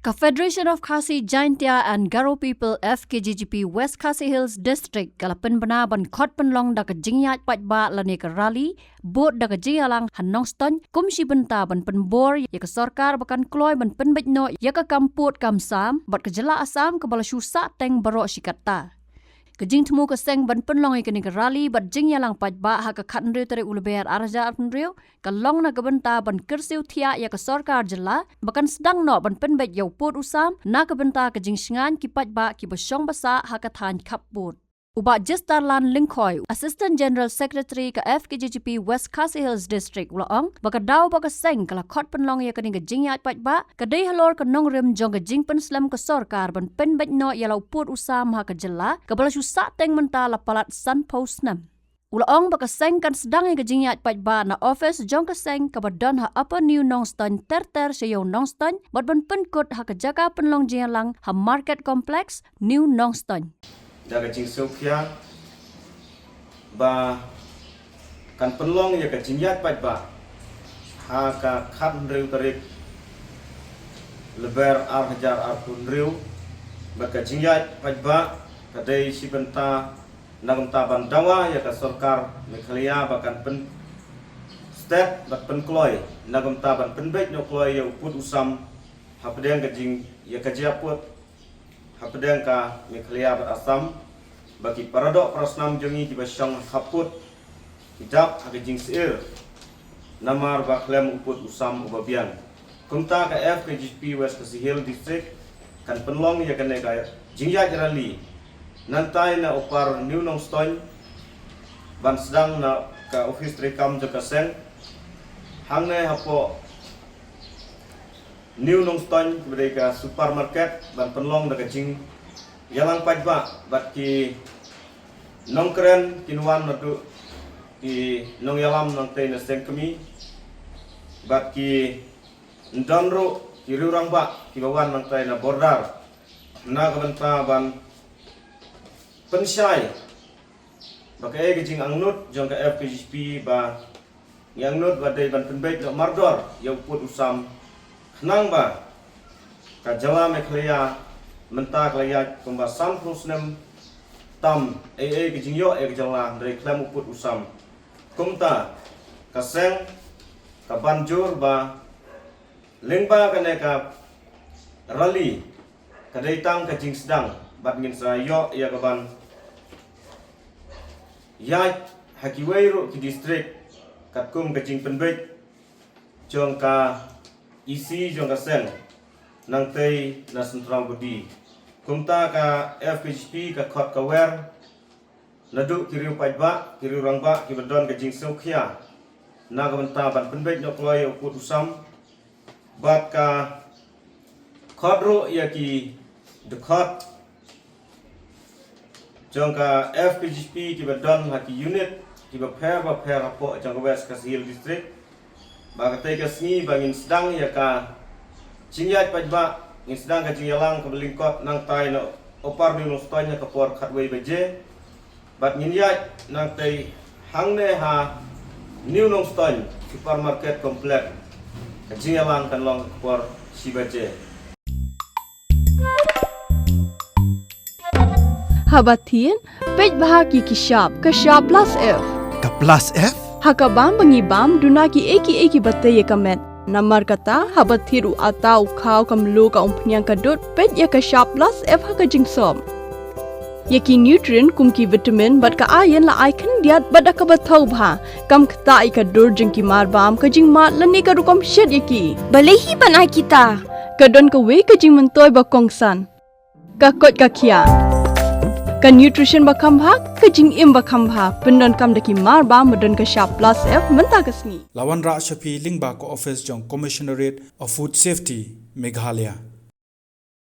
Confederation of Khasi Jaintia and Garo People FKGGP West Khasi Hills District kalapen bena ban khot penlong da kejingyat patba lane ke rally bot da kejialang hanongston kumsi benta ban penbor ya ke sarkar bakan kloy ban penbetno ya ke kamput kamsam bat kejela asam ke bala syusa teng barok sikata kejing temu ke seng ban penlong ikeni ke rally bat jingyalang patba ha ke khatnre tere ulber arja apnrio kalong na kebenta ban kersiu thia ya ke sarkar jela bakan sedang no ban penbet yau pot usam na kebenta kejing singan ki patba ki besong basa ha ke than khaput Uba Jistarlan Linkoy, Assistant General Secretary ke FKGGP West Khasi Hills District Ulaong, baka daw baka seng kala khot penlong ya kening jingyat patba, kadai halor ke nong rim jong ke jing penslam ke sorkar ban penbet no yalau put usam ha ke jela, kabala syusa teng mentala palat san post nam. Ulaong baka seng kan sedang ke jingyat patba na office jong ke seng kabadon ha Upper New Nongston terter sayo Nongston, bat ban penkut ha ke jaga penlong jingyalang ha Market Complex New Nongston. Daga jing Sofia ba kan penlong ya ka jingyat pat ba ha ka khat riu tarik leber ar hajar ar pun riu ba ka jingyat pat ba kadai si benta nagam ta bandawa ya ka sarkar Meghalaya ba kan pen state ba pen kloy nagam ta ban pen bet no kloy ya uput usam ha pedang ka jing ya ka japut Hapedang ka Meghalaya bat Assam bagi paradok prasnam jongi di basyang haput hidap hagajing seir namar baklem uput usam ubabian kumta ka FKGGP West Khasi Hills District kan penlong ya kan ka jingyat rally nantai na upar New Nongston ban sedang na ka office rekam jaka seng hangne hapo New Nongston kepada supermarket dan penlong dekat jing yalang pajba bat ki nongkren kinuan nadu ki nong yalam nang tei na seng kami bat ki ndonro ki rurang ba ki bawan nang tei na bordar na kabenta ban pensyai bakai ke jing angnut jong ka FKGGP ba yang nut badai ban penbait no mardor ya put usam Nang ba kajala Meghalaya menta klaya pembahasan prosnem tam kejingyo kejala dari klaim uput usam kumta kaseng kabanjur ba lengba kaneka rally kadai tang kajing sedang bat ngin sayo ya kaban ya hakiwairu ki district katkum kajing penbait jong ka isi jong kaseng nang tei na sentral budi kumta ka FKGGP ka khot kawer nadu kiriu pajba kiriu rangba ki badon ka jing Sofia na ka benta ban penbet no kloy uput usam bat ka khodro ya ki de khot jong ka FKGGP ki badon ha ki unit ki ba pher apo jong ka West Khasi Hills District Bagatai kasni bangin sedang ya ka jingyat pajba ngin sedang ka jingyalang ka belingkot nang tai no opar ni nostonya ka por khatwei beje bat nginyat nang tai hangne ha New Nongston supermarket complex ka jingyalang kan long ka por si beje Habatin pej bahaki kishap plus F Ka plus F Hakabam bangibam dunaki eki batay kamet. Namar kata habathiru atau kau kamlu ka umpnyang kadut pet ya ka sharp plus F haka jingsom. Yaki nutrient kumki vitamin bat ka iron la icon diat bat ka bathau bha kam kata ai ka dur jingki mar bam ka jing mat lani ka rukom shed yaki. Balehi banai kita. Kadon ka we ka jing mentoy ba kongsan. Ka kot ka kia. Ka nutrition bakam bha ka jing im bakam bha pendon kam daki mar ba medon ka sharp plus F menta kasni Lawan Ra Shafi Lingba ko office jong Commissionerate of Food Safety Meghalaya